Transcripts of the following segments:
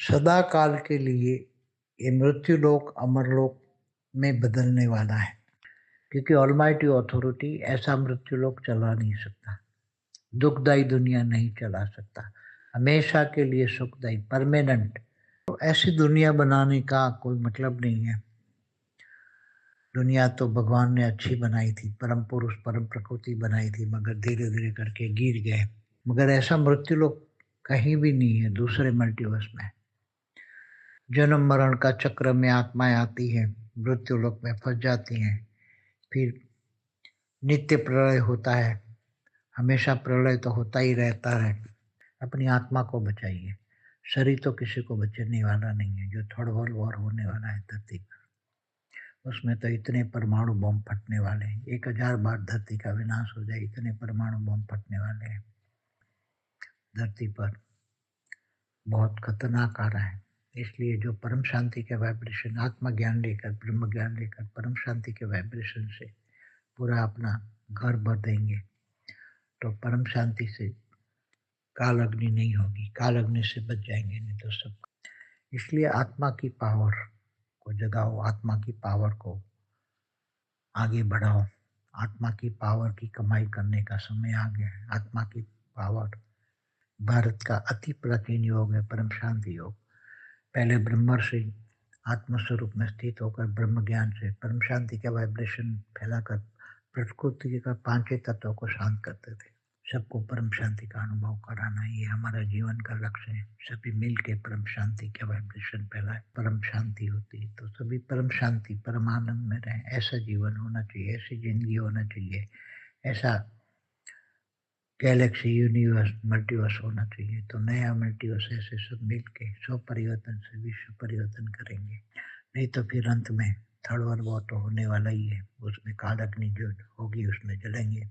सदा काल के लिए ये मृत्युलोक अमरलोक में बदलने वाला है, क्योंकि ऑलमाइटी अथॉरिटी ऐसा मृत्युलोक चला नहीं सकता, दुखदाई दुनिया नहीं चला सकता, हमेशा के लिए सुखदाई परमानेंट। तो ऐसी दुनिया बनाने का कोई मतलब नहीं है। दुनिया तो भगवान ने अच्छी बनाई थी, परम पुरुष परम प्रकृति बनाई थी, मगर धीरे धीरे करके गिर गए। मगर ऐसा मृत्युलोक कहीं भी नहीं है दूसरे मल्टीवर्स में। जन्म मरण का चक्र में आत्माएं आती हैं, मृत्युलोक में फंस जाती हैं, फिर नित्य प्रलय होता है। हमेशा प्रलय तो होता ही रहता है। अपनी आत्मा को बचाइए, शरीर तो किसी को बचने वाला नहीं है। जो थर्ड वर्ल्ड वॉर होने वाला है धरती पर, उसमें तो इतने परमाणु बम फटने वाले हैं, 1000 बार धरती का विनाश हो जाए, इतने परमाणु बम फटने वाले हैं धरती पर। बहुत खतरनाक आ रहा है। इसलिए जो परम शांति के वाइब्रेशन, आत्मा ज्ञान लेकर, ब्रह्म ज्ञान लेकर, परम शांति के वाइब्रेशन से पूरा अपना घर भर देंगे, तो परम शांति से काल अग्नि नहीं होगी, काल अग्नि से बच जाएंगे, नहीं तो सब। इसलिए आत्मा की पावर को जगाओ, आत्मा की पावर को आगे बढ़ाओ। आत्मा की पावर की कमाई करने का समय आ गया है। आत्मा की पावर भारत का अति प्राचीन योग है, परम शांति योग। पहले ब्रह्मर्षि आत्मस्वरूप में स्थित होकर ब्रह्म ज्ञान से परम शांति का वाइब्रेशन फैलाकर प्रकृति का पांचों तत्वों को शांत करते थे। सबको परम शांति का अनुभव कराना, ये हमारा जीवन का लक्ष्य है। सभी मिल के परम शांति का वाइब्रेशन फैलाए, परम शांति होती है तो सभी परम शांति परम आनंद में रहें। ऐसा जीवन होना चाहिए, ऐसी जिंदगी होना चाहिए, ऐसा गैलेक्सी यूनिवर्स मल्टीवर्स होना चाहिए। तो नया मल्टीवर्स ऐसे सब मिल के स्व परिवर्तन से विश्व परिवर्तन करेंगे। नहीं तो फिर अंत में थर्ड वर्ल्ड वॉर तो होने वाला ही है, उसमें काल अग्नि जो होगी उसमें जलेंगे।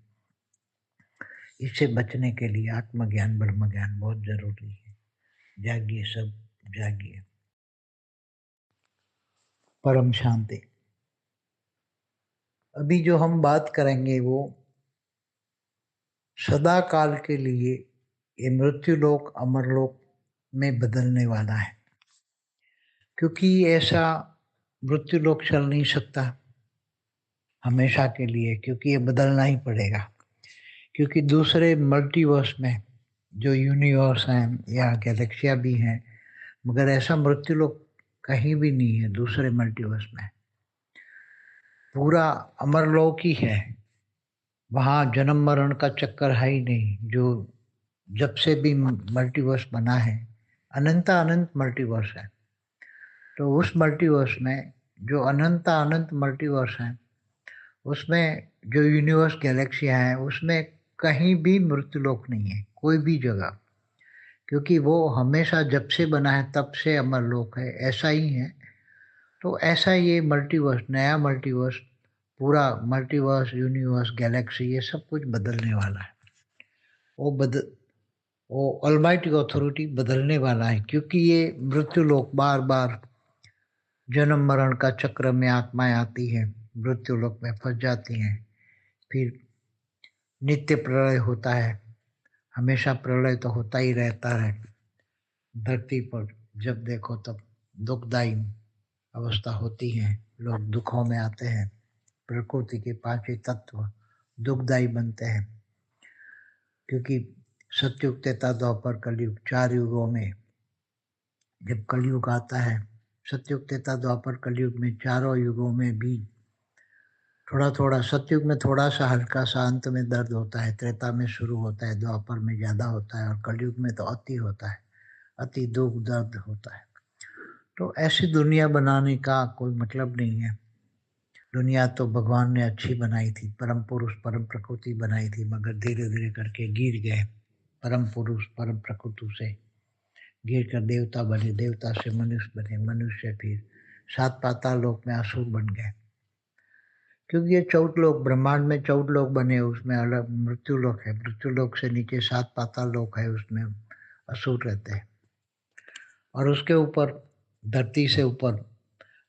इससे बचने के लिए आत्मज्ञान ब्रह्म ज्ञान बहुत जरूरी है। जागिए सब, जागिए। परम शांति। अभी जो हम बात करेंगे वो सदा काल के लिए ये मृत्युलोक अमरलोक में बदलने वाला है, क्योंकि ऐसा मृत्युलोक चल नहीं सकता हमेशा के लिए, क्योंकि ये बदलना ही पड़ेगा। क्योंकि दूसरे मल्टीवर्स में जो यूनिवर्स हैं या गैलेक्सिया भी हैं, मगर ऐसा मृत्युलोक कहीं भी नहीं है दूसरे मल्टीवर्स में। पूरा अमरलोक ही है, वहाँ जन्म मरण का चक्कर है ही नहीं। जो जब से भी मल्टीवर्स बना है, अनंत अनंत मल्टीवर्स है। तो उस मल्टीवर्स में जो अनंत अनंत मल्टीवर्स हैं, उसमें जो यूनिवर्स गैलेक्सियाँ हैं, उसमें कहीं भी मृत्युलोक नहीं है, कोई भी जगह। क्योंकि वो हमेशा जब से बना है तब से अमरलोक है, ऐसा ही है। तो ऐसा ये मल्टीवर्स, नया मल्टीवर्स, पूरा मल्टीवर्स यूनिवर्स गैलेक्सी, ये सब कुछ बदलने वाला है। वो वो ऑलमाइटी अथॉरिटी बदलने वाला है, क्योंकि ये मृत्युलोक बार बार जन्म मरण का चक्र में आत्माएं आती हैं, मृत्युलोक में फंस जाती हैं, फिर नित्य प्रलय होता है। हमेशा प्रलय तो होता ही रहता है धरती पर। जब देखो तब दुखदाई अवस्था होती है, लोग दुखों में आते हैं। प्रकृति के पांचों तत्व दुखदाई बनते हैं, क्योंकि सतयुग त्रेता द्वापर कलयुग, 4 युगों में जब कलयुग आता है, सतयुग त्रेता द्वापर कलयुग में चारों युगों में भी थोड़ा थोड़ा, सतयुग में थोड़ा सा हल्का सा अंत में दर्द होता है, त्रेता में शुरू होता है, द्वापर में ज्यादा होता है, और कलयुग में तो अति होता है, अति दुख दर्द होता है। तो ऐसी दुनिया बनाने का कोई मतलब नहीं है। दुनिया तो भगवान ने अच्छी बनाई थी, परम पुरुष परम प्रकृति बनाई थी, मगर धीरे धीरे करके गिर गए। परम पुरुष परम प्रकृति से गिर कर देवता बने, देवता से मनुष्य बने, मनुष्य फिर 7 पाताल लोक में असुर बन गए। क्योंकि ये 14 लोक, ब्रह्मांड में 14 लोक बने, उसमें अलग मृत्यु लोक है, मृत्यु लोक से नीचे 7 पाताल लोक है, उसमें असुर रहते हैं। और उसके ऊपर धरती से ऊपर,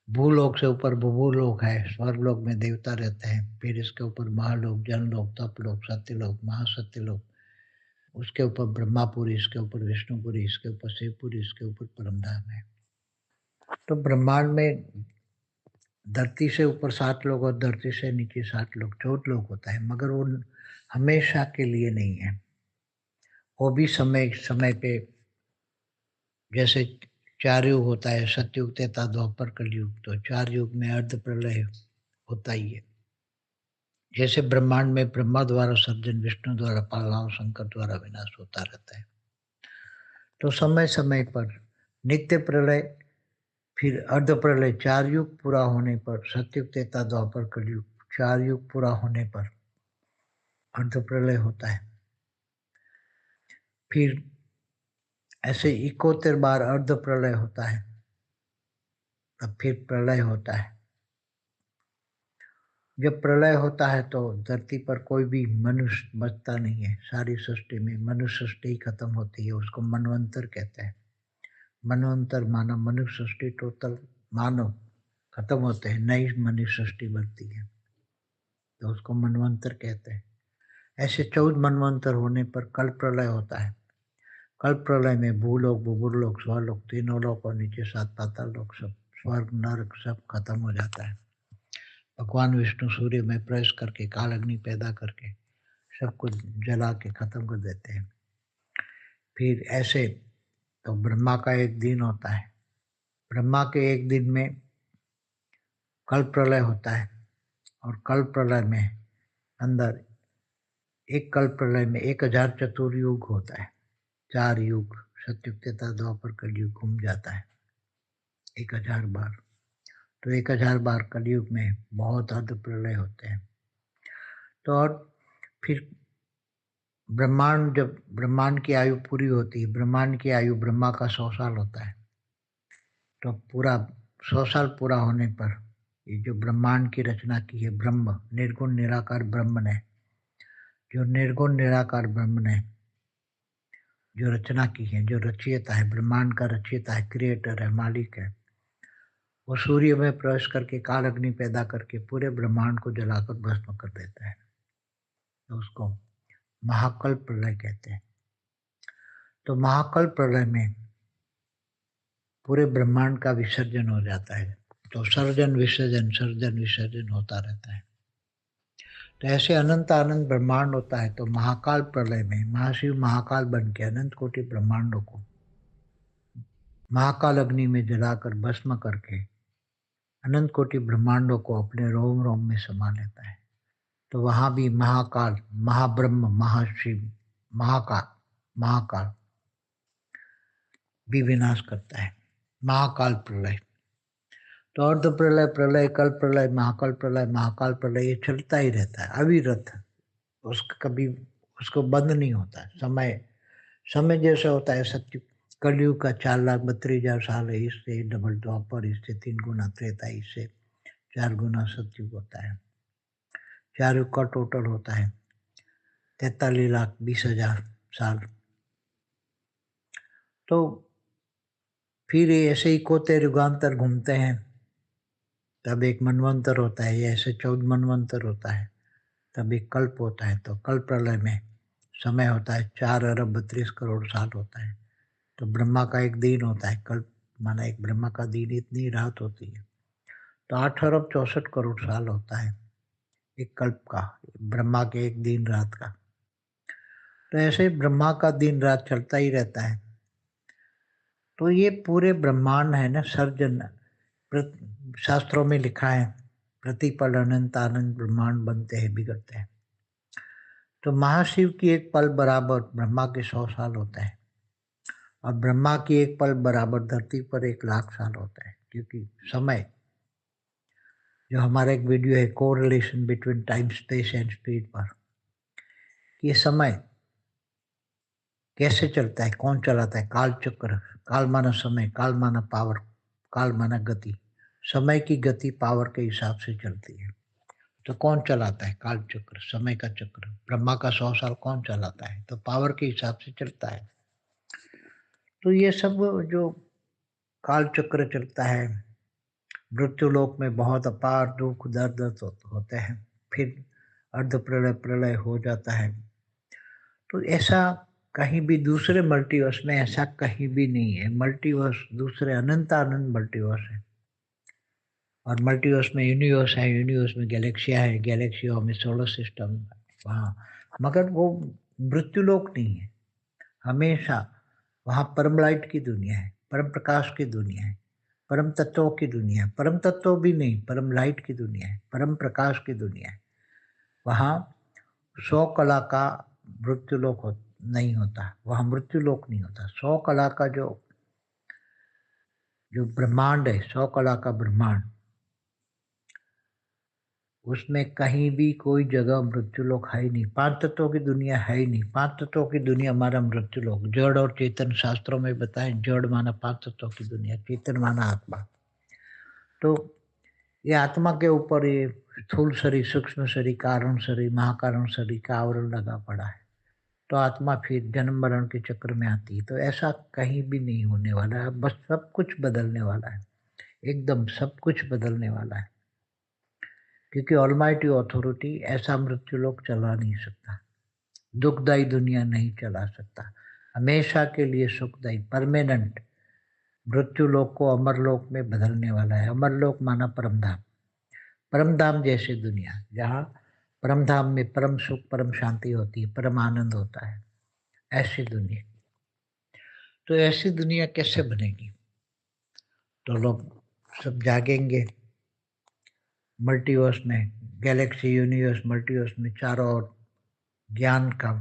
भूलोक से ऊपर भूलोक है, स्वर्गलोक में देवता रहते हैं। फिर इसके ऊपर महालोक, जनलोक, तपलोक, सत्यलोक, महासत्यलोक, उसके ऊपर ब्रह्मापुरी, इसके ऊपर विष्णुपुरी, इसके ऊपर शिवपुरी, इसके ऊपर परमधाम है। तो ब्रह्मांड में धरती से ऊपर 7 लोग और धरती से नीचे 7 लोग, 14 लोग होता है, मगर वो हमेशा के लिए नहीं है। वो भी समय समय पे, जैसे 4 युग होता है, सतयुग, त्रेता, द्वापर, कलयुग, तो 4 युग में अर्ध प्रलय होता ही है। जैसे ब्रह्मांड में ब्रह्मा द्वारा सर्जन, विष्णु द्वारा पालना, शंकर द्वारा विनाश होता रहता है। तो समय समय पर नित्य प्रलय, फिर अर्ध प्रलय, 4 युग पूरा होने पर, सतयुग, त्रेता, द्वापर, कलयुग, 4 युग पूरा होने पर अर्ध प्रलय होता है। फिर ऐसे 71 बार अर्ध प्रलय होता है, तब फिर प्रलय होता है। जब प्रलय होता है तो धरती पर कोई भी मनुष्य बचता नहीं है। सारी सृष्टि में मनुष्य सृष्टि ही खत्म होती है, उसको मनवंतर कहते हैं। मनवंतर मानव, मनुष्य सृष्टि, टोटल मानव खत्म होते हैं, नई मनुष्य सृष्टि बनती है, तो उसको मनवंतर कहते हैं। ऐसे 14 मनवंतर होने पर कल प्रलय होता है। कल प्रलय में भूलोक, बुभुरलोक, स्वरलोक, तीनों लोक और नीचे 7 पाताल लोक, सब स्वर्ग नरक सब खत्म हो जाता है। भगवान विष्णु सूर्य में प्रवेश करके काल अग्नि पैदा करके सब कुछ जला के खत्म कर देते हैं। फिर ऐसे तो ब्रह्मा का एक दिन होता है। ब्रह्मा के एक दिन में कल प्रलय होता है, और कल प्रलय में अंदर एक कल प्रलय में 1000 चतुर्युग होता है। 4 युग, सतयुग, त्रेता, द्वापर, कलयुग घूम जाता है 1000 बार। तो 1000 बार कलयुग में बहुत अर्ध प्रलय होते हैं। तो और फिर ब्रह्मांड, जब ब्रह्मांड की आयु पूरी होती है, ब्रह्मांड की आयु ब्रह्मा का 100 साल होता है, तो पूरा 100 साल पूरा होने पर ये जो ब्रह्मांड की रचना की है ब्रह्म, निर्गुण निराकार ब्रह्म ने, जो निर्गुण निराकार ब्रह्म ने जो रचना की है, जो रचयिता है, ब्रह्मांड का रचयिता है, क्रिएटर है, मालिक है, वो सूर्य में प्रवेश करके काल अग्नि पैदा करके पूरे ब्रह्मांड को जलाकर भस्म कर देता है। तो उसको महाकल्प प्रलय कहते हैं। तो महाकल्प प्रलय में पूरे ब्रह्मांड का विसर्जन हो जाता है। तो सर्जन विसर्जन होता रहता है। तो ऐसे अनंत आनंद ब्रह्मांड होता है। तो महाकाल प्रलय में महाशिव महाकाल बन के अनंत कोटि ब्रह्मांडों को महाकाल अग्नि में जलाकर भस्म करके अनंत कोटि ब्रह्मांडों को अपने रोम रोम में समा लेता है। तो वहां भी महाकाल, महाब्रह्म, महाशिव, महाकाल, महाकाल भी विनाश करता है। महाकाल प्रलय, तो अर्ध प्रलय, प्रलय, कल प्रलय, महाकाल प्रलय, महाकाल प्रलय, ये चलता ही रहता है अविरत। उसका कभी उसको बंद नहीं होता है। समय समय जैसे होता है सत्य, कलयुग का 4,32,000 साल है, इससे डबल द्वापर, इससे 3 गुना त्रेता, इससे 4 गुना सत्युग होता है। 4 युग का टोटल होता है 43,20,000 साल। तो फिर ये ऐसे ही कोते युगांतर घूमते हैं, तब एक मनवंतर होता है, ये ऐसे 14 मनवंतर होता है, तब एक कल्प होता है। तो कल्प प्रलय में समय होता है 4 अरब 32 करोड़ साल होता है। तो ब्रह्मा का एक दिन होता है, कल्प माना एक ब्रह्मा का दिन, इतनी रात होती है। तो 8 अरब 64 करोड़ साल होता है एक कल्प का, ब्रह्मा के एक दिन रात का। तो ऐसे ब्रह्मा का दिन रात चलता ही रहता है। तो ये पूरे ब्रह्मांड है ना, सर्जन, शास्त्रों में लिखा है, प्रतिपल अनंत आनंद ब्रह्मांड बनते हैं, बिगड़ते हैं। तो महाशिव की एक पल बराबर ब्रह्मा के 100 साल होता है, और ब्रह्मा की एक पल बराबर धरती पर 1,00,000 साल होता है। क्योंकि समय, जो हमारा एक वीडियो है correlation between time space and speed पर, ये समय कैसे चलता है, कौन चलाता है, काल चक्र। काल माना समय, काल माना पावर, काल माना गति। समय की गति पावर के हिसाब से चलती है। तो कौन चलाता है काल चक्र, समय का चक्र? ब्रह्मा का 100 साल कौन चलाता है? तो पावर के हिसाब से चलता है। तो ये सब जो काल चक्र चलता है, मृत्यु लोक में बहुत अपार दुख दर्द होते हैं। फिर अर्ध प्रलय, प्रलय हो जाता है। तो ऐसा कहीं भी दूसरे मल्टीवर्स में ऐसा कहीं भी नहीं है। मल्टीवर्स दूसरे अनंत अनंत मल्टीवर्स है, और मल्टीवर्स में यूनिवर्स है, यूनिवर्स में गैलेक्सिया है, गैलेक्सियों में सोलर सिस्टम वहाँ, मगर वो मृत्युलोक नहीं है। हमेशा वहाँ परम लाइट की दुनिया है, परम प्रकाश की दुनिया है, परम तत्वों की दुनिया है। परम तत्व भी नहीं, परम लाइट की दुनिया है, परम प्रकाश की दुनिया है। वहाँ 100 कला का मृत्युलोक नहीं होता, वहाँ मृत्युलोक नहीं होता। 100 कला का जो जो ब्रह्मांड है, 100 कला का ब्रह्मांड, उसमें कहीं भी कोई जगह मृत्युलोक है ही नहीं। 5 तत्वों की दुनिया है ही नहीं। 5 तत्वों की दुनिया हमारा मृत्युलोक। जड़ और चेतन शास्त्रों में बताएं, जड़ माना 5 तत्वों की दुनिया, चेतन माना आत्मा। तो ये आत्मा के ऊपर ये स्थूल शरीर, सूक्ष्म शरीर, कारण शरीर, महाकारण शरीर का आवरण लगा पड़ा है। तो आत्मा फिर जन्म मरण के चक्र में आती है। तो ऐसा कहीं भी नहीं होने वाला है। बस सब कुछ बदलने वाला है, एकदम सब कुछ बदलने वाला है, क्योंकि ऑलमाइटी अथॉरिटी ऐसा मृत्युलोक चला नहीं सकता, दुखदायी दुनिया नहीं चला सकता। हमेशा के लिए सुखदायी परमानेंट मृत्युलोक को अमरलोक में बदलने वाला है। अमरलोक माना परमधाम, परमधाम जैसी दुनिया, जहाँ परमधाम में परम सुख, परम शांति होती है, परम आनंद होता है, ऐसी दुनिया। तो ऐसी दुनिया कैसे बनेगी? तो लोग सब जागेंगे मल्टीवर्स में, गैलेक्सी, यूनिवर्स, मल्टीवर्स में चारों ओर ज्ञान का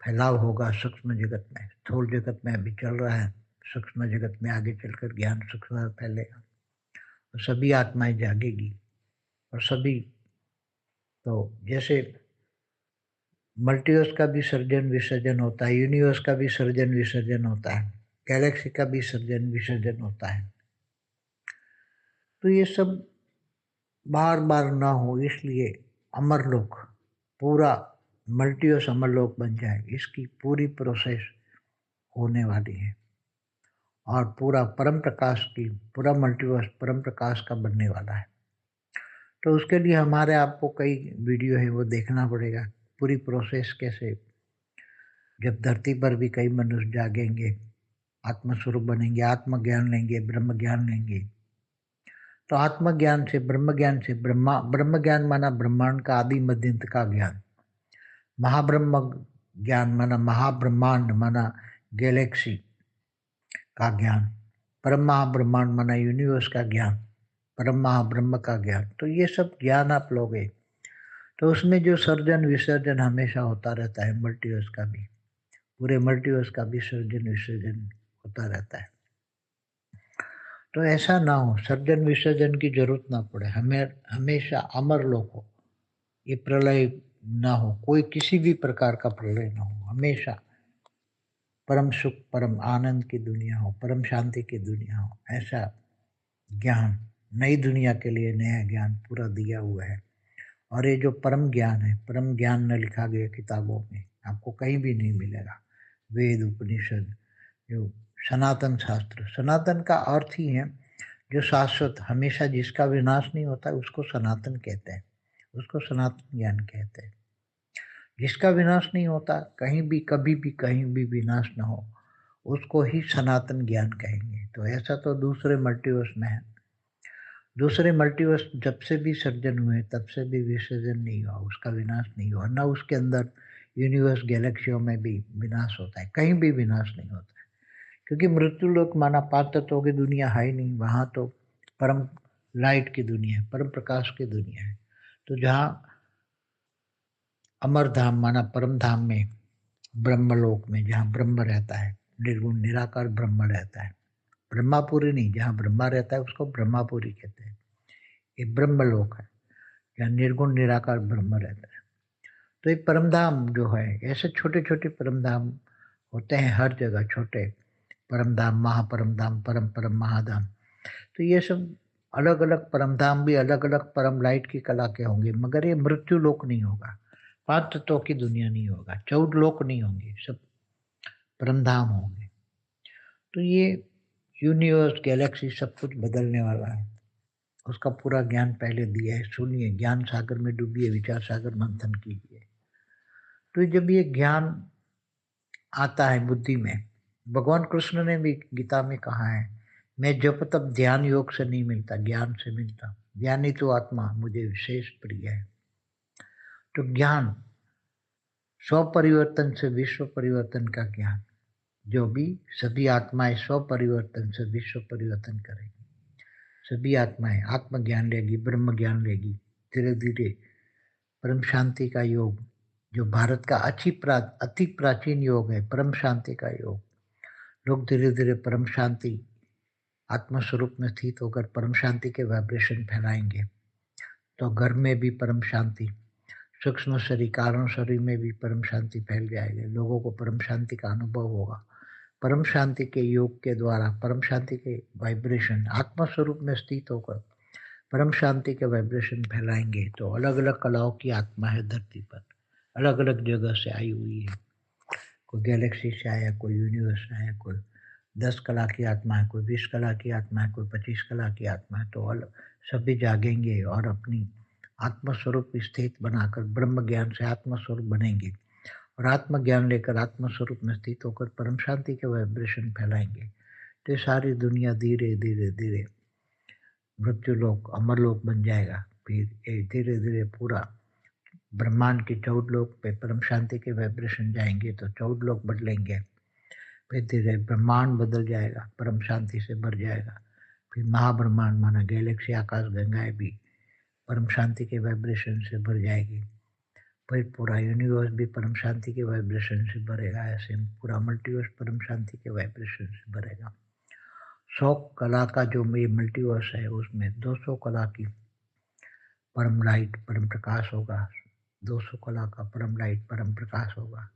फैलाव होगा। सूक्ष्म जगत में, स्थूल जगत में अभी चल रहा है, सूक्ष्म जगत में आगे चलकर ज्ञान सूक्ष्म फैलेगा, तो सभी आत्माएं जागेगी। और सभी, तो जैसे मल्टीवर्स का भी सर्जन विसर्जन होता है, यूनिवर्स का भी सर्जन विसर्जन होता है, गैलेक्सी का भी सर्जन विसर्जन होता है। तो ये सब बार बार ना हो, इसलिए अमरलोक, पूरा मल्टीवर्स अमरलोक बन जाए, इसकी पूरी प्रोसेस होने वाली है। और पूरा परम प्रकाश की, पूरा मल्टीवर्स परम प्रकाश का बनने वाला है। तो उसके लिए हमारे आपको कई वीडियो है वो देखना पड़ेगा, पूरी प्रोसेस कैसे। जब धरती पर भी कई मनुष्य जागेंगे, आत्मस्वरूप बनेंगे, आत्मज्ञान लेंगे, ब्रह्म ज्ञान लेंगे। तो आत्मज्ञान से, ब्रह्म ज्ञान से, ब्रह्म ज्ञान माना ब्रह्मांड का आदि मध्य अंत का ज्ञान। महाब्रह्म ज्ञान माना महाब्रह्मांड, माना गैलेक्सी का ज्ञान। परम महाब्रह्मांड माना यूनिवर्स का ज्ञान, परम महाब्रह्म का ज्ञान। तो ये सब ज्ञान आप लोगे, तो उसमें जो सर्जन विसर्जन हमेशा होता रहता है, मल्टीवर्स का भी, पूरे मल्टीवर्स का भी सर्जन विसर्जन होता रहता है। तो ऐसा ना हो, सर्जन विसर्जन की जरूरत ना पड़े, हमें हमेशा अमर लोक हो, ये प्रलय ना हो, कोई किसी भी प्रकार का प्रलय ना हो, हमेशा परम सुख, परम आनंद की दुनिया हो, परम शांति की दुनिया हो। ऐसा ज्ञान, नई दुनिया के लिए नया ज्ञान पूरा दिया हुआ है। और ये जो परम ज्ञान है, परम ज्ञान न लिखा गया किताबों में, आपको कहीं भी नहीं मिलेगा। वेद, उपनिषद, जो सनातन शास्त्र, सनातन का अर्थ ही है जो शाश्वत, हमेशा जिसका विनाश नहीं होता उसको सनातन कहते हैं, उसको सनातन ज्ञान कहते हैं। जिसका विनाश नहीं होता, कहीं भी कभी भी कहीं भी विनाश ना हो, उसको ही सनातन ज्ञान कहेंगे। तो ऐसा तो दूसरे मल्टीवर्स में है। दूसरे मल्टीवर्स जब से भी सर्जन हुए तब से भी विसर्जन नहीं हुआ, उसका विनाश नहीं हुआ, ना उसके अंदर यूनिवर्स गैलेक्सियों में भी विनाश होता है, कहीं भी विनाश नहीं होता है। क्योंकि मृत्यु लोक माना 5 तत्वों की दुनिया है ही नहीं, वहाँ तो परम लाइट की दुनिया है, परम प्रकाश की दुनिया है। तो जहाँ अमर धाम माना परम धाम में, ब्रह्मलोक में जहाँ ब्रह्म रहता है, निर्गुण निराकार ब्रह्म रहता है, ब्रह्मापुरी नहीं, जहाँ ब्रह्मा रहता है उसको ब्रह्मापुरी कहते हैं। ये ब्रह्मलोक है जहाँ निर्गुण निराकार ब्रह्म रहता है। तो ये परमधाम जो है, ऐसे छोटे छोटे परमधाम होते हैं हर जगह, छोटे परमधाम, महापरमधाम, परम परम महाधाम। तो ये सब अलग अलग परमधाम भी अलग अलग परम लाइट की कला के होंगे, मगर ये मृत्यु लोक नहीं होगा, 5 तत्वों की दुनिया नहीं होगा, 14 लोक नहीं होंगे, सब परमधाम होंगे। तो ये यूनिवर्स, गैलेक्सी सब कुछ बदलने वाला है, उसका पूरा ज्ञान पहले दिया है। सुनिए, ज्ञान सागर में डूबिए, विचार सागर मंथन कीजिए। तो जब ये ज्ञान आता है बुद्धि में। भगवान कृष्ण ने भी गीता में कहा है, मैं जप तप ध्यान योग से नहीं मिलता, ज्ञान से मिलता। ज्ञानी तो आत्मा मुझे विशेष प्रिय है। तो ज्ञान, स्व परिवर्तन से विश्व परिवर्तन का ज्ञान, जो भी सभी आत्माएं स्व परिवर्तन से विश्व परिवर्तन करेगी। सभी आत्माएं आत्मज्ञान लेगी, ब्रह्म ज्ञान लेगी। धीरे धीरे परम शांति का योग, जो भारत का अति प्राचीन योग है, परम शांति का योग, लोग धीरे धीरे परम शांति आत्म स्वरूप में स्थित होकर परम शांति के वाइब्रेशन फैलाएंगे। तो घर में भी परम शांति, सूक्ष्म शरीर कारण शरीर में भी परम शांति फैल जाएगी। लोगों को परम शांति का अनुभव होगा। परम शांति के योग के द्वारा परम शांति के वाइब्रेशन आत्म स्वरूप में स्थित होकर परम शांति के वाइब्रेशन फैलाएंगे। तो अलग अलग कलाओं की आत्मा है धरती पर, अलग अलग जगह से आई हुई है। कोई गैलेक्सी से आया, कोई यूनिवर्स से आया, कोई 10 कला की आत्मा है, कोई 20 कला की आत्मा है, कोई 25 कला की आत्मा है। तो सभी जागेंगे और अपनी आत्मस्वरूप स्थित बनाकर ब्रह्म ज्ञान से आत्मस्वरूप बनेंगे और आत्मज्ञान लेकर आत्मस्वरूप में स्थित होकर परम शांति के वाइब्रेशन फैलाएंगे। तो सारी दुनिया धीरे धीरे धीरे मृत्युलोक अमरलोक बन जाएगा। फिर धीरे धीरे पूरा ब्रह्मांड के 14 लोक पे परम शांति के वाइब्रेशन जाएंगे तो 14 लोक बदलेंगे। फिर धीरे ब्रह्मांड बदल जाएगा, परम शांति से भर जाएगा। फिर महाब्रह्मांड माना गैलेक्सी आकाश गंगाएं भी परम शांति के वाइब्रेशन से भर जाएगी। फिर पूरा यूनिवर्स भी परम शांति के वाइब्रेशन से भरेगा। ऐसे पूरा मल्टीवर्स परम शांति के वाइब्रेशन से भरेगा। 100 कला का जो ये मल्टीवर्स है उसमें 200 कला की परम लाइट परम प्रकाश होगा। 200 कला का परम लाइट परम प्रकाश होगा।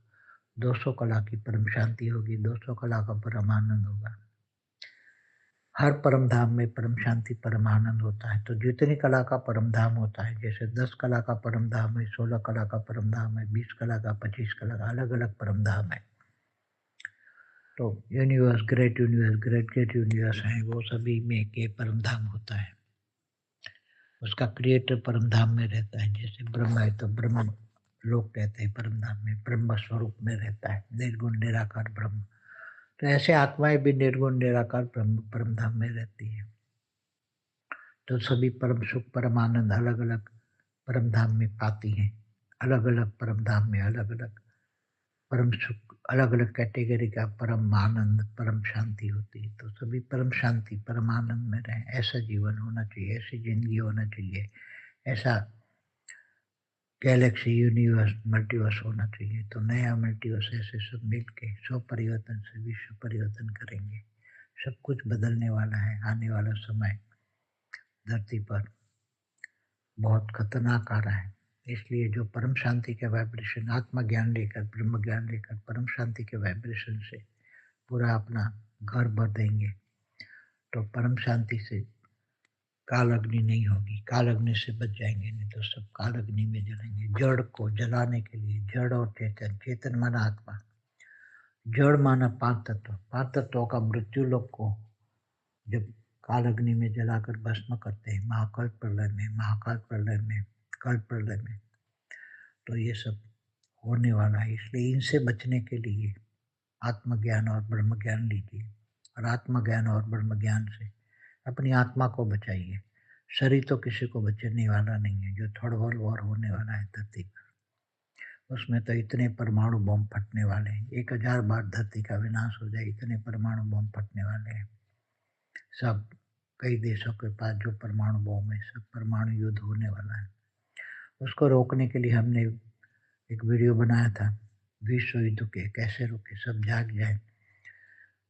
200 कला की परम शांति होगी। 200 कला का परम आनंद होगा। हर परम धाम में परम शांति परम आनंद होता है। तो जितनी कला का परम धाम होता है, जैसे 10 कला का परम धाम है, 16 कला का परम धाम है, 20 कला का, 25 कला का, अलग अलग परम धाम है। तो यूनिवर्स, ग्रेट यूनिवर्स है, वो सभी में के परम धाम होता है। उसका क्रिएटर परम धाम में रहता है। जैसे ब्रह्म है तो ब्रह्म लोग कहते हैं परम धाम में, ब्रह्म स्वरूप में रहता है, निर्गुण निराकार ब्रह्म। तो ऐसे आत्माएं भी निर्गुण निराकार ब्रह्म परम धाम में रहती है। तो सभी परम सुख परम आनंद अलग अलग परम धाम में पाती हैं। अलग अलग परम धाम में अलग अलग परम सुख, अलग अलग कैटेगरी का परम आनंद परम शांति होती है। तो सभी परम शांति परम आनंद में रहें, ऐसा जीवन होना चाहिए, ऐसी जिंदगी होना चाहिए, ऐसा गैलेक्सी यूनिवर्स मल्टीवर्स होना चाहिए। तो नया मल्टीवर्स ऐसे सब मिल के स्व परिवर्तन से विश्व परिवर्तन करेंगे। सब कुछ बदलने वाला है। आने वाला समय धरती पर बहुत खतरनाक आ रहा है। इसलिए जो परम शांति के वाइब्रेशन आत्मा ज्ञान लेकर ब्रह्म ज्ञान लेकर परम शांति के वाइब्रेशन से पूरा अपना घर भर देंगे तो परम शांति से काल अग्नि नहीं होगी। काल अग्नि से बच जाएंगे, नहीं तो सब काल अग्नि में जलेंगे। जड़ को जलाने के लिए, जड़ और चेतन, चेतन माना आत्मा, जड़ माना 5 तत्व, 5 तत्वों का मृत्यु लोक को जब काल अग्नि में जलाकर भस्म करते हैं, महाकाल प्रलय में, महाकाल प्रलय में, कल प्रलय में, तो ये सब होने वाला है। इसलिए इनसे बचने के लिए आत्मज्ञान और ब्रह्म ज्ञान लीजिए और आत्मज्ञान और ब्रह्म ज्ञान से अपनी आत्मा को बचाइए। शरीर तो किसी को बचने वाला नहीं है। जो थर्ड वर्ल्ड वॉर होने वाला है धरती पर, उसमें तो इतने परमाणु बम फटने वाले हैं, 1000 बार धरती का विनाश हो जाए, इतने परमाणु बम फटने वाले हैं। सब कई देशों के पास जो परमाणु बम है, सब परमाणु युद्ध होने वाला है। उसको रोकने के लिए हमने एक वीडियो बनाया था, विश्व युद्ध के कैसे रोके, सब जाग जाए,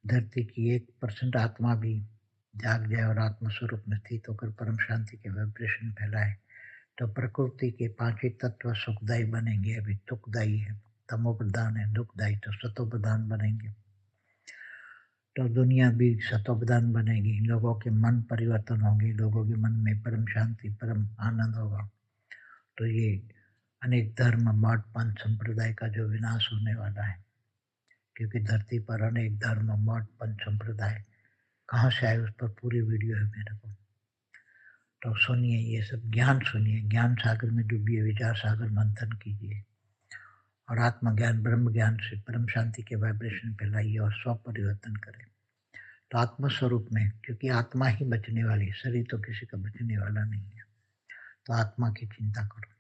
धरती की 1% आत्मा भी जाग जाए और आत्म स्वरूप में स्थित होकर परम शांति के वाइब्रेशन फैलाए, तो प्रकृति के 5 ही तत्व सुखदायी बनेंगे। अभी दुखदायी है, तमो प्रधान है, दुखदायी, तो सतो प्रधान बनेंगे। तो दुनिया भी सतो प्रधान बनेगी। लोगों के मन परिवर्तन होंगे, लोगों के मन में परम शांति परम आनंद होगा। तो ये अनेक धर्म मठ पंथ संप्रदाय का जो विनाश होने वाला है, क्योंकि धरती पर अनेक धर्म मठ पंथ संप्रदाय कहाँ से आए, उस पर पूरी वीडियो है मेरे को। तो सुनिए, ये सब ज्ञान सुनिए, ज्ञान सागर में डूबिए, विचार सागर मंथन कीजिए और आत्मज्ञान ब्रह्म ज्ञान से परम शांति के वाइब्रेशन फैलाइए और स्व परिवर्तन करें। तो आत्म स्वरूप में, क्योंकि आत्मा ही बचने वाली, शरीर तो किसी का बचने वाला नहीं है, तो आत्मा की चिंता करो।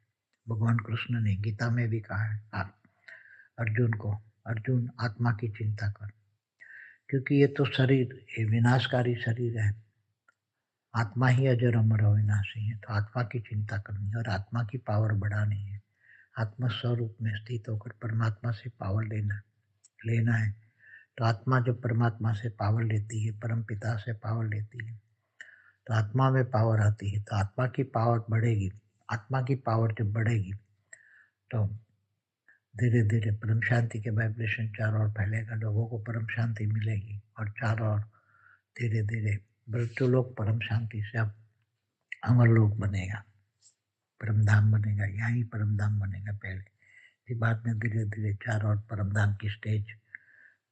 भगवान कृष्ण ने गीता में भी कहा है अर्जुन को, अर्जुन आत्मा की चिंता कर, क्योंकि ये तो शरीर, ये विनाशकारी शरीर है, आत्मा ही अजर अमर अविनाशी है, तो आत्मा की चिंता करनी है और आत्मा की पावर बढ़ानी है। आत्मा स्वरूप में स्थित होकर परमात्मा से पावर लेना है। तो आत्मा जब परमात्मा से पावर लेती है, परम पिता से पावर लेती है, तो आत्मा में पावर आती है, तो आत्मा की पावर बढ़ेगी। आत्मा की पावर जब बढ़ेगी तो धीरे धीरे परम शांति के वाइब्रेशन चारों ओर फैलेगा, लोगों को परम शांति मिलेगी और चारों ओर धीरे धीरे मृत्यु लोग परम शांति से अब अमर लोक बनेगा, परम धाम बनेगा। यहाँ ही परम धाम बनेगा पहले, फिर बाद में धीरे धीरे चारों ओर परम धाम की स्टेज,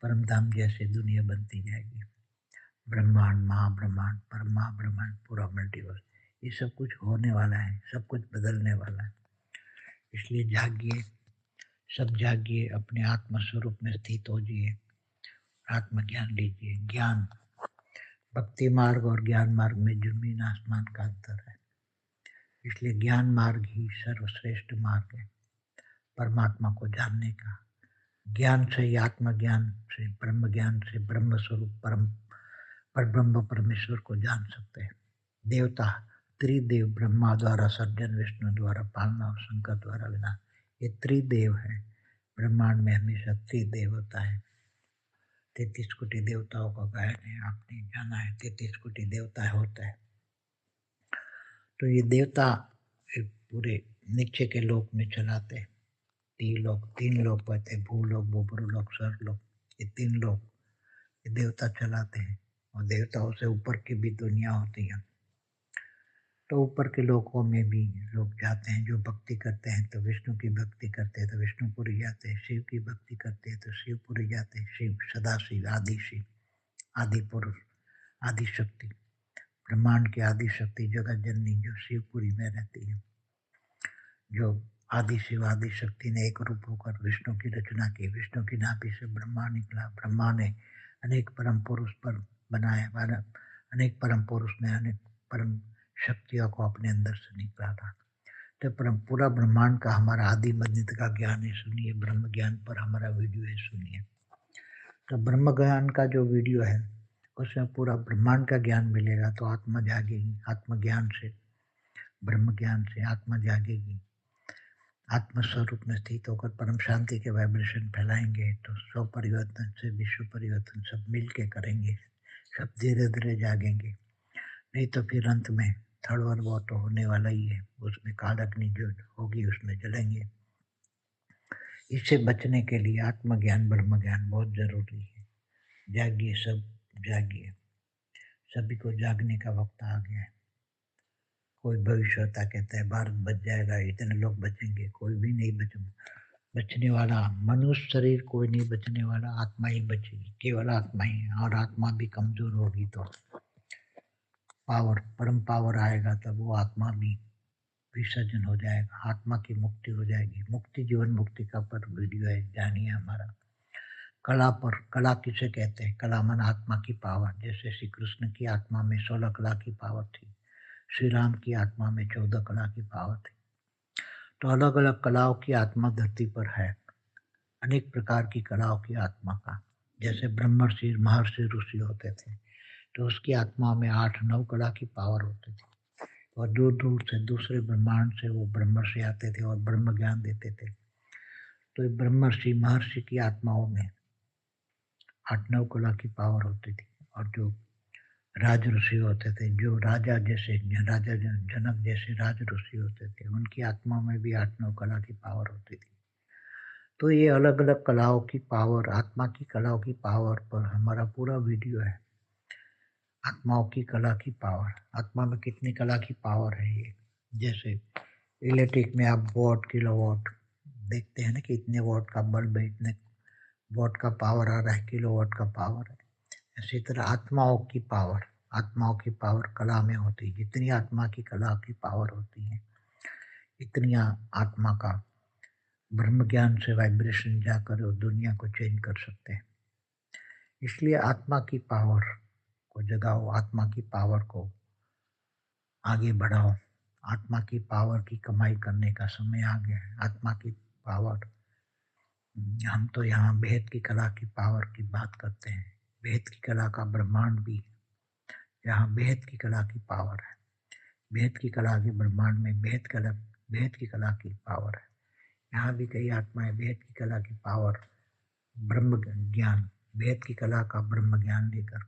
परम धाम जैसे दुनिया बनती जाएगी। ब्रह्मांड, महाब्रह्मांड, परम महाब्रह्मांड, पूरा मल्टीवर्स, ये सब कुछ होने वाला है, सब कुछ बदलने वाला है। इसलिए जागिए, सब जागिए, अपने आत्म स्वरूप में स्थित हो जाइए, आत्मज्ञान लीजिए। ज्ञान, भक्ति मार्ग और ज्ञान मार्ग में जमीन आसमान का अंतर है, इसलिए ज्ञान मार्ग ही सर्वश्रेष्ठ मार्ग है परमात्मा को जानने का। ज्ञान से ही, आत्मज्ञान से, ब्रह्म ज्ञान से ब्रह्म स्वरूप पर ब्रह्म परमेश्वर को जान सकते हैं। देवता, त्रिदेव, ब्रह्मा द्वारा सर्जन, विष्णु द्वारा पालना और शंकर द्वारा विनाश, ये त्रिदेव है। ब्रह्मांड में हमेशा त्रिदेव होता है। 33 कोटि देवताओं का गायन है, आपने जाना है 33 कोटि देवता होता है। तो ये देवता पूरे नीचे के लोक में चलाते हैं। तीन लोग कहते हैं, भूलोक, भूपरलोक, स्वर्गलोक, ये तीन लोग ये देवता चलाते हैं। और देवताओं से ऊपर की भी दुनिया होती है, तो ऊपर के लोकों में भी लोग जाते हैं। जो भक्ति करते हैं तो विष्णु की भक्ति करते हैं तो विष्णुपुरी जाते हैं, शिव की भक्ति करते हैं तो शिवपुरी जाते हैं। शिव सदाशिव, आदि शिव, आदि पुरुष, आदि शक्ति, ब्रह्मांड की आदि शक्ति, जगत जननी जो शिवपुरी में रहती है, जो आदि शिव आदि शक्ति ने एक रूप होकर विष्णु की रचना की। विष्णु की नाभि से ब्रह्मा निकला, ब्रह्मा ने अनेक परम पुरुष पर बनाया, अनेक परम पुरुष ने अनेक परम शक्तियों को अपने अंदर से निकला था। तो पूरा ब्रह्मांड का हमारा आदि मध्य का ज्ञान है, सुनिए। ब्रह्म ज्ञान पर हमारा वीडियो है, सुनिए। तो ब्रह्म ज्ञान का जो वीडियो है उसमें पूरा ब्रह्मांड का ज्ञान मिलेगा, तो आत्मा जागेगी। आत्मज्ञान से, ब्रह्म ज्ञान से आत्मा जागेगी। आत्म स्वरूप में स्थित होकर परम शांति के वाइब्रेशन फैलाएंगे, तो स्व परिवर्तन से विश्व परिवर्तन सब मिल के करेंगे, सब धीरे धीरे जागेंगे। नहीं तो फिर अंत में थर्ड वर्ल्ड वॉर तो होने वाला ही है, उसमें काल अग्नि जो होगी उसमें जलेंगे। इससे बचने के लिए आत्मज्ञान ब्रह्म ज्ञान बहुत जरूरी है। जागिए, सब जागिए, सभी को जागने का वक्त आ गया है। कोई भविष्यता कहता है भारत बच जाएगा, इतने लोग बचेंगे, कोई भी नहीं बचने वाला। मनुष्य शरीर कोई नहीं बचने वाला, आत्मा ही बचेगी, केवल आत्मा ही। और आत्मा भी कमजोर होगी तो पावर, परम पावर आएगा, तब वो आत्मा भी विसर्जन हो जाएगा, आत्मा की मुक्ति हो जाएगी। मुक्ति, जीवन मुक्ति का पर वीडियो है, जानिए हमारा। कला पर, कला किसे कहते हैं? कला मन आत्मा की पावर। जैसे श्री कृष्ण की आत्मा में 16 कला की पावर थी, श्री राम की आत्मा में 14 कला की पावर थी। तो अलग अलग कलाओं की आत्मा धरती पर है, अनेक प्रकार की कलाओं की आत्मा का। जैसे ब्रह्मर्षि, महर्षि, ऋषि होते थे, तो उसकी आत्मा में 8-9 कला की पावर होती थी। और दूर दूर से, दूसरे ब्रह्मांड से वो ब्रह्मर्षि आते थे और ब्रह्म ज्ञान देते थे। तो ब्रह्मर्षि, महर्षि की आत्माओं में 8-9 कला की पावर होती थी। और जो राज ऋषि होते थे, जो राजा जैसे, राजा जनक जैसे राज ऋषि होते थे, उनकी आत्मा में भी 8-9 कला की पावर होती थी। तो ये अलग अलग कलाओं की पावर, आत्मा की कलाओं की पावर पर हमारा पूरा वीडियो है। आत्माओं की कला की पावर, आत्मा में कितनी कला की पावर है ये। जैसे इलेक्ट्रिक में आप वॉट, किलोवाट देखते हैं ना कि इतने वॉट का बल्ब है, इतने वॉट का पावर आ रहा है, किलोवाट का पावर है। इसी तरह आत्माओं की पावर, आत्माओं की पावर कला में होती है। जितनी आत्मा की कला की पावर होती है, इतनी आत्मा का ब्रह्म ज्ञान से वाइब्रेशन जाकर वो दुनिया को चेंज कर सकते हैं। इसलिए आत्मा की पावर को जगाओ, आत्मा की पावर को आगे बढ़ाओ। आत्मा की पावर की कमाई करने का समय आ गया है। आत्मा की पावर, हम तो यहाँ भेद की कला की पावर की बात करते हैं। भेद की कला का ब्रह्मांड भी, यहाँ भेद की कला की पावर है। भेद की कला के ब्रह्मांड में भेद की कला की पावर है। यहाँ भी कई आत्माएं भेद की कला की पावर, ब्रह्म ज्ञान, भेद की कला का ब्रह्म ज्ञान लेकर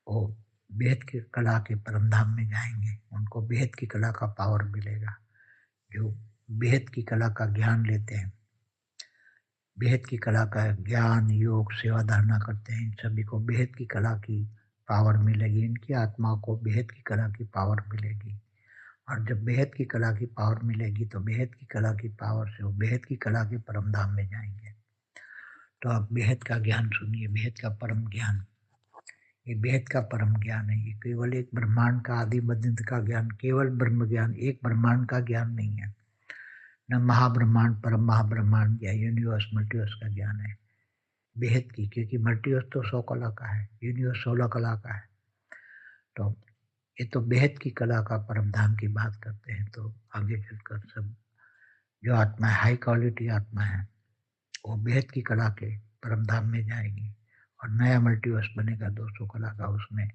वो भेद की कला के परमधाम में जाएंगे। उनको भेद की कला का पावर मिलेगा। जो भेद की कला का ज्ञान लेते हैं, भेद की कला का ज्ञान, योग, सेवा धारणा करते हैं, इन सभी को भेद की कला की पावर मिलेगी। इनकी आत्मा को भेद की कला की पावर मिलेगी। और जब बेहद की कला की पावर मिलेगी तो बेहद की कला की पावर से वो बेहद की कला के परम धाम में जाएंगे। तो आप बेहद का ज्ञान सुनिए, बेहद का परम ज्ञान। ये बेहद का परम ज्ञान है। ये केवल एक ब्रह्मांड का आदि मध्य का ज्ञान, केवल ब्रह्म ज्ञान, एक ब्रह्मांड का ज्ञान नहीं है, न महाब्रह्मांड, परम महाब्रह्मांड या यूनिवर्स मल्टीवर्स का ज्ञान है। बेहद की, क्योंकि मल्टीवर्स तो 100 कला का है, यूनिवर्स 16 कला का है। तो ये तो बेहद की कला का परम धाम की बात करते हैं। तो आगे चलकर सब जो आत्मा है, हाई क्वालिटी आत्मा है, वो बेहद की कला के परम धाम में जाएगी। और नया मल्टीवर्स बनेगा 200 कला का। उसमें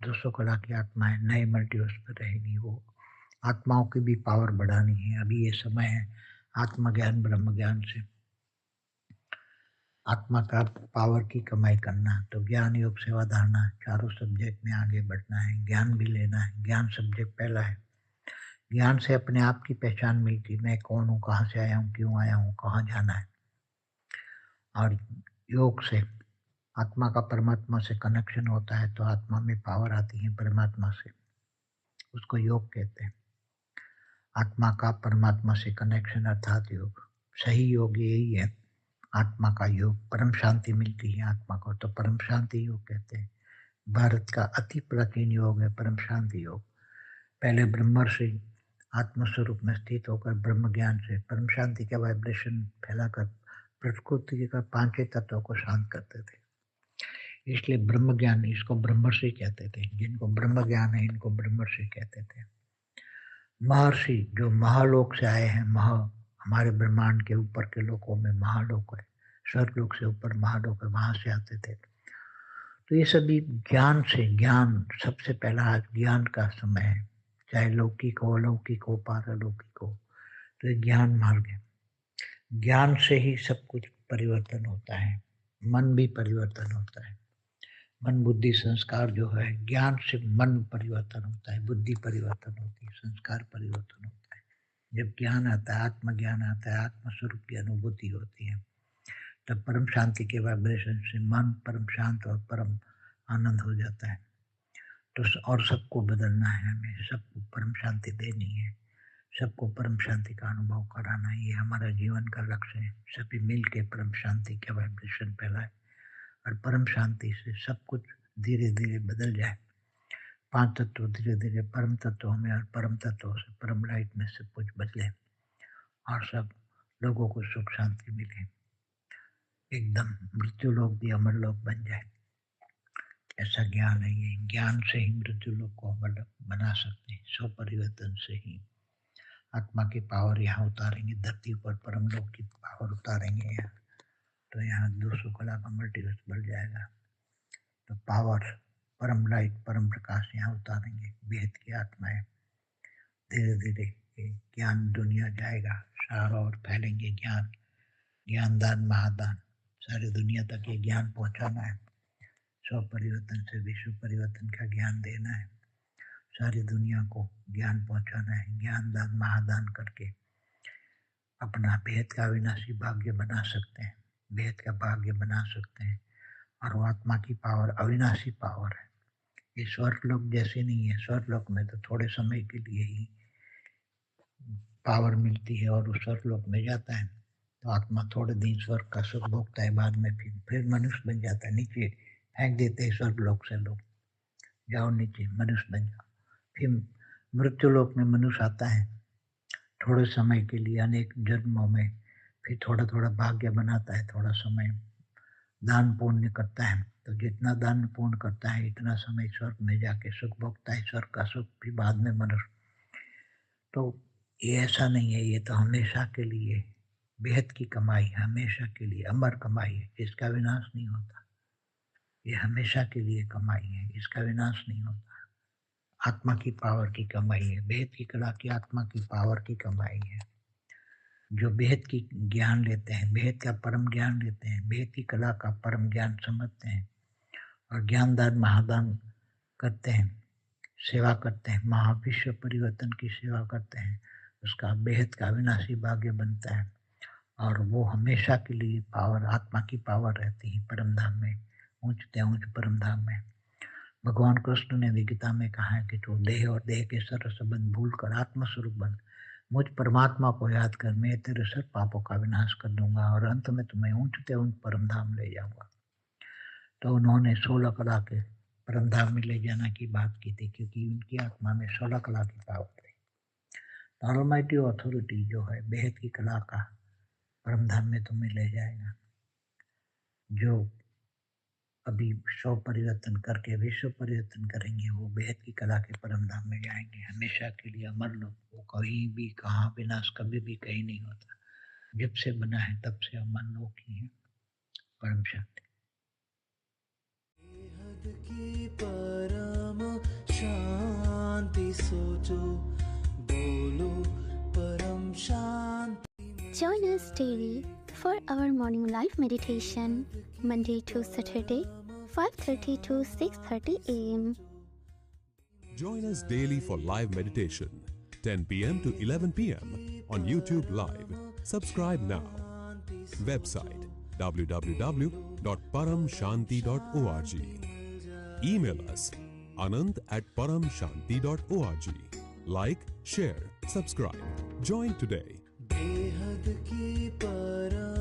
200 कला की आत्माएं नए मल्टीवर्स पर रहेगी। वो आत्माओं की भी पावर बढ़ानी है। अभी ये समय है आत्मज्ञान ब्रह्म ज्ञान से आत्मा का पावर की कमाई करना। तो ज्ञान, योग, सेवा, धारणा, चारों सब्जेक्ट में आगे बढ़ना है। ज्ञान भी लेना है। ज्ञान सब्जेक्ट पहला है। ज्ञान से अपने आप की पहचान मिलती, मैं कौन हूँ, कहाँ से आया हूँ, क्यों आया हूँ, कहाँ जाना है। और योग से आत्मा का परमात्मा से कनेक्शन होता है, तो आत्मा में पावर आती है परमात्मा से, उसको योग कहते हैं। आत्मा का परमात्मा से कनेक्शन अर्थात योग। सही योग यही है, आत्मा का योग। परम शांति मिलती है आत्मा को, तो परम शांति योग कहते हैं। भारत का अति प्राचीन योग है परम शांति योग। पहले ब्रह्मर्षि आत्मस्वरूप में स्थित होकर ब्रह्म ज्ञान से परम शांति का वाइब्रेशन फैलाकर प्रकृति का पांचों तत्वों को शांत करते थे। इसलिए ब्रह्म ज्ञान, इसको ब्रह्मर्षि कहते थे। जिनको ब्रह्म ज्ञान है इनको ब्रह्मर्षि कहते थे। महर्षि जो महालोक से आए हैं, हमारे ब्रह्मांड के ऊपर के लोकों में महालोक है, स्वर्गलोक से ऊपर महालोक है, वहां से आते थे। तो ये सभी ज्ञान से, ज्ञान सबसे पहला आज ज्ञान का समय है, चाहे लौकिक हो, अलौकिक हो, पारलौकिक हो। तो ये ज्ञान मार्ग है। ज्ञान से ही सब कुछ परिवर्तन होता है। मन भी परिवर्तन होता है। मन बुद्धि संस्कार जो है, ज्ञान से मन परिवर्तन होता है, बुद्धि परिवर्तन होती है, संस्कार परिवर्तन होता है। जब ज्ञान आता है, आत्मज्ञान आता है, आत्म स्वरूप की अनुभूति होती है, तब परम शांति के वाइब्रेशन से मन परम शांत और परम आनंद हो जाता है। तो और सबको बदलना है, हमें सबको परम शांति देनी है, सबको परम शांति का अनुभव कराना है। ये हमारा जीवन का लक्ष्य है। सभी मिल के परम शांति का वाइब्रेशन फैलाए और परम शांति से सब कुछ धीरे धीरे बदल जाए। पांच तत्व धीरे धीरे परम तत्वों में और परम तत्वों से परम लाइट में सब कुछ बदले और सब लोगों को सुख शांति मिले। एकदम मृत्यु लोक भी अमर लोक बन जाए, ऐसा ज्ञान है। ये ज्ञान से ही मृत्यु लोक को अमर बना सकते हैं। स्व परिवर्तन से ही आत्मा की पावर यहाँ उतारेंगे, धरती पर परम लोक की पावर उतारेंगे यहाँ, तो यहाँ 200 कला का मल्टीवर्स बढ़ जाएगा। तो पावर, परम लाइट, परम प्रकाश यहाँ उतारेंगे। बेहद की आत्माएं धीरे धीरे ज्ञान दुनिया जाएगा, सारा और फैलेंगे ज्ञान, ज्ञान दान महादान, सारी दुनिया तक ये ज्ञान पहुंचाना है। स्व परिवर्तन से विश्व परिवर्तन का ज्ञान देना है, सारी दुनिया को ज्ञान पहुंचाना है। ज्ञान दान महादान करके अपना भेद का अविनाशी भाग्य बना सकते हैं, भेद का भाग्य बना सकते हैं। और वो आत्मा की पावर अविनाशी पावर है। ये स्वर्गलोक जैसे नहीं है। स्वर्गलोक में तो थोड़े समय के लिए ही पावर मिलती है और उस स्वर्गलोक में जाता है तो आत्मा थोड़े दिन स्वर्ग का सुख भोगता है, बाद में फिर मनुष्य बन जाता है। नीचे फेंक देते हैं स्वर्गलोक से लोग, जाओ नीचे मनुष्य बन जाओ। फिर मृत्यु लोक में मनुष्य आता है थोड़े समय के लिए अनेक जन्मों में, फिर थोड़ा थोड़ा भाग्य बनाता है, थोड़ा समय दान पुण्य करता है, तो जितना दान पुण्य करता है इतना समय स्वर्ग में जाके सुख भोगता है, स्वर्ग का सुख भी बाद में मनुष्य। तो ये ऐसा नहीं है, ये तो हमेशा के लिए बेहद की कमाई, हमेशा के लिए अमर कमाई है, जिसका विनाश नहीं होता। ये हमेशा के लिए कमाई है, इसका विनाश नहीं होता। आत्मा की पावर की कमाई है, बेहद की कला की आत्मा की पावर की कमाई है। जो बेहद की ज्ञान लेते हैं, बेहद का परम ज्ञान लेते हैं, बेहद की कला का परम ज्ञान समझते हैं और ज्ञानदान महादान करते हैं, सेवा करते हैं, महाविश्व परिवर्तन की सेवा करते हैं, उसका बेहद का अविनाशी भाग्य बनता है और वो हमेशा के लिए पावर, आत्मा की पावर रहती है परम धाम में, ऊंचते ऊंच परम धाम में। भगवान कृष्ण ने भी गीता में कहा है कि तू देह और देह के सर्व संबंध भूल कर आत्मस्वरूप बन, मुझ परमात्मा को याद कर, मैं तेरे सब पापों का विनाश कर दूंगा और अंत में तुम्हें ऊंचते ऊंच परम धाम ले जाऊंगा। तो उन्होंने 16 कला के परम धाम में ले जाने की बात की थी, क्योंकि उनकी आत्मा में 16 कला की पावर थी। ऑलमाइटी अथॉरिटी जो है बेहद की कला का परम धाम में तुम्हें ले जाएगा। जो अभी 100 परिवर्तन करके विश्व परिवर्तन करेंगे, वो बेहद की कला के परम धाम में जाएंगे, हमेशा के लिए अमर लोग। वो कहीं भी, कहाँ विनाश कभी भी कहीं नहीं होता। जब से बना है तब से अमर लोग ही है। परम शांति। की परम शांति सोचो, बोलो परम शांति। Join us daily for our morning live meditation, Monday to Saturday, 5:30 to 6:30 a.m. Join us daily for live meditation, 10 p.m. to 11 p.m. on YouTube Live. Subscribe now. Website www.paramshanti.org. Email us anant@paramshanti.org. Like, share, subscribe. Join today. बेहद की परम